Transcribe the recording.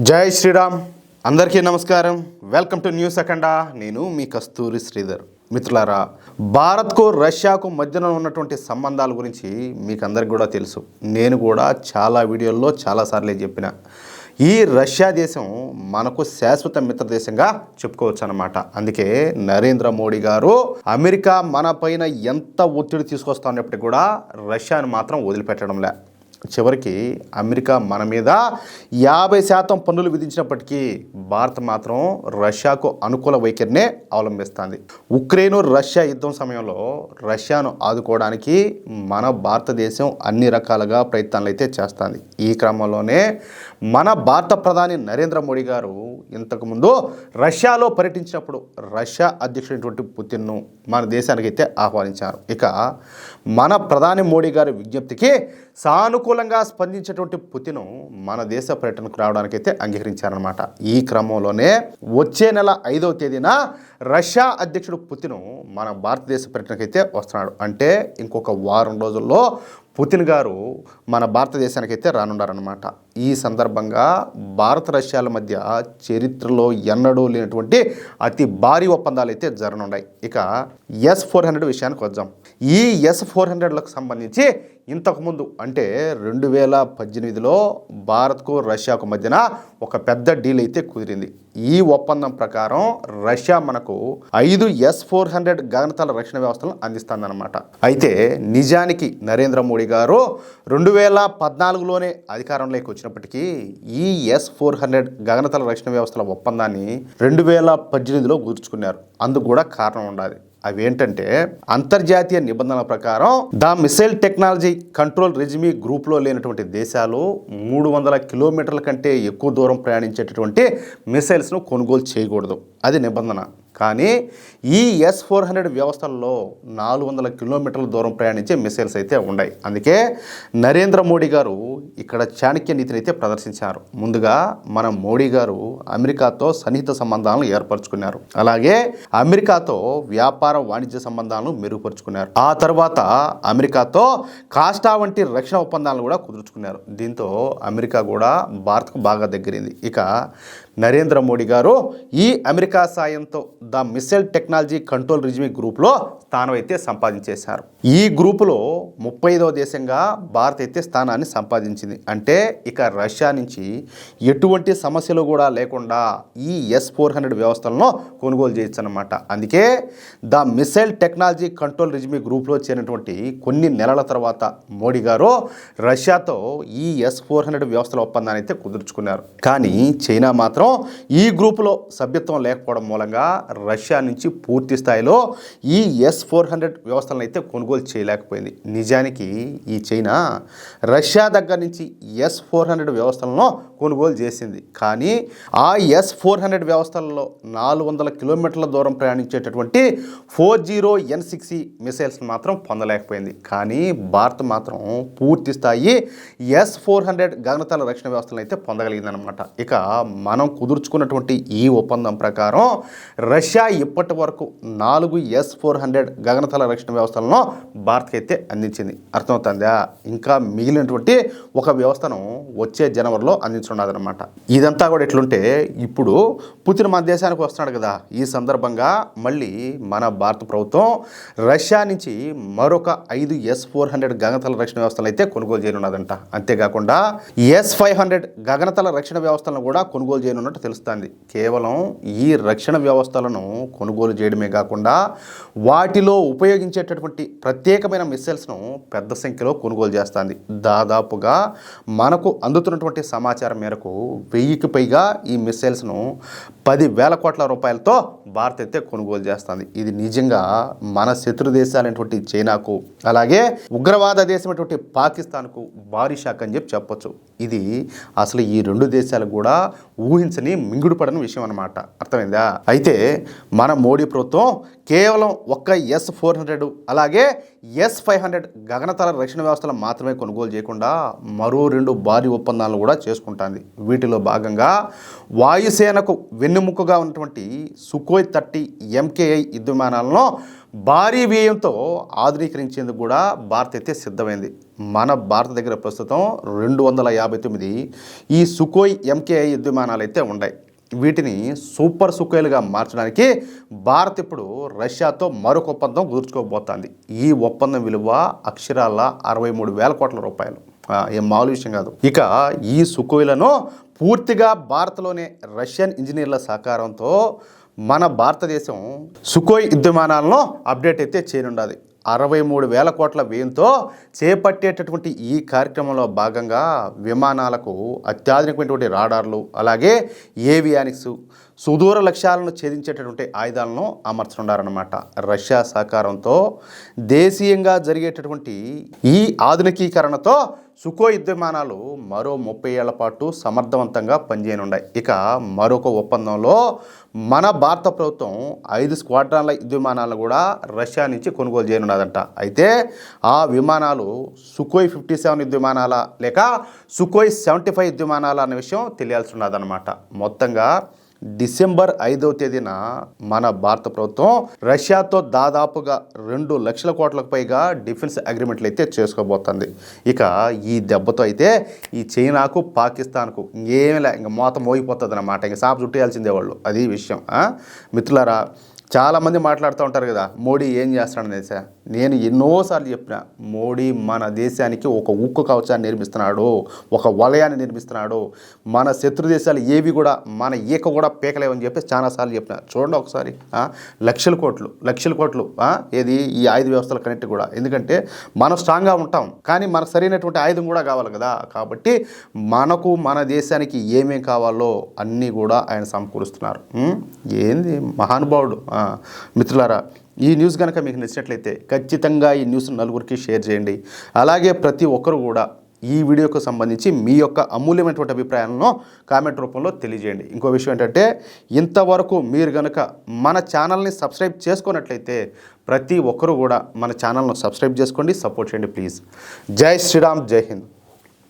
జై శ్రీరామ్. అందరికీ నమస్కారం. Welcome to news Akhanda. నేను మీ కస్తూరి శ్రీధర్. మిత్రులారా, భారత్కు రష్యాకు మధ్యన ఉన్నటువంటి సంబంధాల గురించి మీకు అందరికి కూడా తెలుసు. నేను కూడా చాలా వీడియోల్లో చాలాసార్లు చెప్పిన ఈ రష్యా దేశం మనకు శాశ్వత మిత్ర దేశంగా చెప్పుకోవచ్చు అన్నమాట. అందుకే నరేంద్ర మోడీ గారు అమెరికా మన పైన ఎంత ఒత్తిడి తీసుకొస్తున్నప్పటికీ కూడా రష్యాను మాత్రం వదిలిపెట్టడంలే. చివరికి అమెరికా మన మీద 50% పన్నులు విధించినప్పటికీ భారత్ మాత్రం రష్యాకు అనుకూల వైఖరినే అవలంబిస్తుంది. ఉక్రెయిన్ రష్యా యుద్ధం సమయంలో రష్యాను ఆదుకోవడానికి మన భారతదేశం అన్ని రకాలుగా ప్రయత్నాలు అయితే చేస్తుంది. ఈ క్రమంలోనే మన భారత ప్రధాని నరేంద్ర మోడీ గారు ఇంతకుముందు రష్యాలో పర్యటించినప్పుడు రష్యా అధ్యక్షుడైనటువంటి పుతిన్ను మన దేశానికి అయితే ఆహ్వానించారు. ఇక మన ప్రధాని మోడీ గారి విజ్ఞప్తికి సానుకూలంగా స్పందించేటువంటి పుతిన్ మన దేశ పర్యటనకు రావడానికైతే అంగీకరించారనమాట. ఈ క్రమంలోనే వచ్చే నెల 5వ తేదీన రష్యా అధ్యక్షుడు పుతిన్ మన భారతదేశ పర్యటనకైతే వస్తున్నాడు. అంటే ఇంకొక వారం రోజుల్లో పుతిన్ గారు మన భారతదేశానికి అయితే రానున్నారనమాట. ఈ సందర్భంగా భారత రష్యాల మధ్య చరిత్రలో ఎన్నడూ లేనటువంటి అతి భారీ ఒప్పందాలు అయితే జరగనున్నాయి. ఇక S-400 విషయానికి వద్దాం. ఈ S-400లకు సంబంధించి ఇంతకుముందు అంటే 2018లో భారత్కు రష్యాకు మధ్యన ఒక పెద్ద డీల్ అయితే కుదిరింది. ఈ ఒప్పందం ప్రకారం రష్యా మనకు 5 S-400 గగనతల రక్షణ వ్యవస్థలను అందిస్తుందన్నమాట. అయితే నిజానికి నరేంద్ర మోడీ గారు 2014లోనే అధికారంలోకి వచ్చినప్పటికీ ఈ S-400 గగనతల రక్షణ వ్యవస్థల ఒప్పందాన్ని 2018లో కుదుర్చుకున్నారు. అందుకు కూడా కారణం ఉండాలి. అవేంటంటే అంతర్జాతీయ నిబంధనల ప్రకారం ద మిసైల్ టెక్నాలజీ కంట్రోల్ రెజిమీ గ్రూప్లో లేనటువంటి దేశాలు 300 కిలోమీటర్ల కంటే ఎక్కువ దూరం ప్రయాణించేటటువంటి మిసైల్స్ను కొనుగోలు చేయకూడదు. అది నిబంధన. కానీ ఈ S-400 వ్యవస్థల్లో 400 కిలోమీటర్ల దూరం ప్రయాణించే మిసైల్స్ అయితే ఉన్నాయి. అందుకే నరేంద్ర మోడీ గారు ఇక్కడ చాణక్య నీతిని అయితే ప్రదర్శించారు. ముందుగా మన మోడీ గారు అమెరికాతో సన్నిహిత సంబంధాలను ఏర్పరచుకున్నారు. అలాగే అమెరికాతో వ్యాపార వాణిజ్య సంబంధాలను మెరుగుపరుచుకున్నారు. ఆ తర్వాత అమెరికాతో కాస్టా వంటి రక్షణ ఒప్పందాలను కూడా కుదుర్చుకున్నారు. దీంతో అమెరికా కూడా భారత్కు బాగా దగ్గరింది. ఇక నరేంద్ర మోడీ గారు ఈ అమెరికా సాయంతో ద మిసైల్ టెక్నాలజీ కంట్రోల్ రెజిమీ గ్రూప్లో స్థానం అయితే సంపాదించేశారు. ఈ గ్రూపులో 35వ దేశంగా భారత్ అయితే స్థానాన్ని సంపాదించింది. అంటే ఇక రష్యా నుంచి ఎటువంటి సమస్యలు కూడా లేకుండా ఈ S-400 వ్యవస్థలను కొనుగోలు చేయొచ్చు అన్నమాట. అందుకే ద మిసైల్ టెక్నాలజీ కంట్రోల్ రెజిమీ గ్రూప్లో చేరినటువంటి కొన్ని నెలల తర్వాత మోడీ గారు రష్యాతో ఈ S-400 వ్యవస్థల ఒప్పందాన్ని అయితే కుదుర్చుకున్నారు. కానీ చైనా మాత్రం ఈ గ్రూపులో సభ్యత్వం లేకపోవడం మూలంగా రష్యా నుంచి పూర్తి స్థాయిలో ఈ S-400 వ్యవస్థలను అయితే కొనుగోలు చేయలేకపోయింది. నిజానికి ఈ చైనా రష్యా దగ్గర నుంచి S-400 వ్యవస్థలను కొనుగోలు చేసింది. కానీ ఆ S-400 వ్యవస్థలలో 400 కిలోమీటర్ల దూరం ప్రయాణించేటటువంటి 40N6E మిసైల్స్ మాత్రం పొందలేకపోయింది. కానీ భారత్ మాత్రం పూర్తి స్థాయి S-400 గగనతల రక్షణ వ్యవస్థలను అయితే పొందగలిగిందనమాట. ఇక మనం కుదుర్చుకున్నటువంటి ఈ ఒప్పందం ప్రకారం రష్యా ఇప్పటి వరకు 4 S-400 గగనతల రక్షణ వ్యవస్థలను భారత్కి అయితే అందించింది. అర్థమవుతుందా? ఇంకా మిగిలినటువంటి ఒక వ్యవస్థను వచ్చే జనవరిలో అందించున్నదనమాట. ఇదంతా కూడా ఎట్లుంటే ఇప్పుడు పుతిన్ మన దేశానికి వస్తున్నాడు కదా. ఈ సందర్భంగా మళ్ళీ మన భారత ప్రభుత్వం రష్యా నుంచి మరొక 5 S-400 గగనతల రక్షణ వ్యవస్థలు అయితే కొనుగోలు చేయనున్నదంట. అంతేకాకుండా S-500 గగనతల రక్షణ వ్యవస్థలను కూడా కొనుగోలు చేయనున్నట్టు తెలుస్తుంది. కేవలం ఈ రక్షణ వ్యవస్థలను కొనుగోలు చేయడమే కాకుండా వాటిలో ఉపయోగించేటటువంటి ప్రత్యేకమైన మిసైల్స్ను పెద్ద సంఖ్యలో కొనుగోలు చేస్తుంది. దాదాపుగా మనకు అందుతున్నటువంటి సమాచారం మేరకు 1000కి పైగా ఈ మిసైల్స్ను 10,000 కోట్ల రూపాయలతో భారత్ అయితే కొనుగోలు చేస్తుంది. ఇది నిజంగా మన శత్రు దేశాలైనటువంటి చైనాకు అలాగే ఉగ్రవాద దేశమైనటువంటి పాకిస్తాన్కు భారీ షాక్ అని చెప్పొచ్చు. ఇది అసలు ఈ రెండు దేశాలకు కూడా ఊహించని మింగుడుపడని విషయం అన్నమాట. అర్థమైందా? అయితే మన మోడీ ప్రభుత్వం కేవలం ఒక్క S-400 అలాగే S-500 గగనతల రక్షణ వ్యవస్థలు మాత్రమే కొనుగోలు చేయకుండా మరో 2 భారీ ఒప్పందాలను కూడా చేసుకుంటుంది. వీటిలో భాగంగా వాయుసేనకు వెన్నెముకగా ఉన్నటువంటి సుఖోయ్ 30 MKI యుద్ధ విమానాలను భారీ వ్యయంతో ఆధునీకరించేందుకు కూడా భారత్ అయితే సిద్ధమైంది. మన భారత దగ్గర ప్రస్తుతం 259 ఈ సుఖోయ్ MKI యుద్ధ విమానాలు అయితే ఉన్నాయి. వీటిని సూపర్ సుఖోయ్లుగా మార్చడానికి భారత్ ఇప్పుడు రష్యాతో మరొక ఒప్పందం కుదుర్చుకోబోతోంది. ఈ ఒప్పందం విలువ అక్షరాల 63,000 కోట్ల రూపాయలు. ఏం మామూలు విషయం కాదు. ఇక ఈ సుఖోయ్లను పూర్తిగా భారత్లోనే రష్యన్ ఇంజనీర్ల సహకారంతో మన భారతదేశం సుఖోయ్ యుద్ధ విమానాలను అప్డేట్ అయితే చేయనుండాలి. 63,000 కోట్ల వ్యయంతో చేపట్టేటటువంటి ఈ కార్యక్రమంలో భాగంగా విమానాలకు అత్యాధునికమైనటువంటి రాడార్లు, అలాగే ఏవియానిక్స్, సుదూర లక్ష్యాలను ఛేదించేటటువంటి ఆయుధాలను అమర్చనున్నారన్నమాట. రష్యా సహకారంతో దేశీయంగా జరిగేటటువంటి ఈ ఆధునికీకరణతో సుఖోయ్ యుద్ధ విమానాలు మరో 30 ఏళ్ల పాటు సమర్థవంతంగా పనిచేయనున్నాయి. ఇక మరొక ఒప్పందంలో మన భారత ప్రభుత్వం 5 స్క్వాడ్రాన్ల యుద్ధ విమానాలను కూడా రష్యా నుంచి కొనుగోలు చేయనున్నదంట. అయితే ఆ విమానాలు సుఖోయ్ 57 యుద్ధ విమానాల లేక సుఖోయ్ 75 యుద్ధ విమానాల అనే విషయం తెలియాల్సి ఉన్నదన్నమాట. మొత్తంగా డిసెంబర్ 5వ తేదీన మన భారత ప్రభుత్వం రష్యాతో దాదాపుగా 2 లక్షల కోట్లకు పైగా డిఫెన్స్ అగ్రిమెంట్లు అయితే చేసుకోబోతుంది. ఇక ఈ దెబ్బతో అయితే ఈ చైనాకు, పాకిస్తాన్కు ఇంకేమిలే, ఇంకా మోత మోగిపోతుంది అన్నమాట. ఇంకా సాపు చుట్టేయాల్సిందే వాళ్ళు. అది విషయం. మిత్రులారా, చాలామంది మాట్లాడుతూ ఉంటారు కదా, మోడీ ఏం చేస్తాడనేసి. నేను ఎన్నోసార్లు చెప్పిన, మోడీ మన దేశానికి ఒక ఉక్కు కవచాన్ని నిర్మిస్తున్నాడు, ఒక వలయాన్ని నిర్మిస్తున్నాడు. మన శత్రు దేశాలు ఏవి కూడా మన ఈక కూడా పీకలేవని చెప్పి చాలాసార్లు చెప్పిన. చూడండి ఒకసారి, లక్షల కోట్లు ఏది ఈ ఆయుధ వ్యవస్థల కనెక్ట్ కూడా. ఎందుకంటే మనం స్ట్రాంగ్గా ఉంటాం, కానీ మనకు సరైనటువంటి ఆయుధం కూడా కావాలి కదా. కాబట్టి మనకు మన దేశానికి ఏమేం కావాలో అన్నీ కూడా ఆయన సమకూరుస్తున్నారు. ఏంది మహానుభావుడు. మిత్రులారా, ఈ న్యూస్ కనుక మీకు నచ్చినట్లయితే ఖచ్చితంగా ఈ న్యూస్ నలుగురికి షేర్ చేయండి. అలాగే ప్రతి ఒక్కరు కూడా ఈ వీడియోకు సంబంధించి మీ యొక్క అమూల్యమైనటువంటి అభిప్రాయాలను కామెంట్ రూపంలో తెలియజేయండి. ఇంకో విషయం ఏంటంటే, ఇంతవరకు మీరు కనుక మన ఛానల్ని సబ్స్క్రైబ్ చేసుకున్నట్లయితే ప్రతి ఒక్కరు కూడా మన ఛానల్ను సబ్స్క్రైబ్ చేసుకోండి, సపోర్ట్ చేయండి ప్లీజ్. జై శ్రీరామ్, జై హింద్.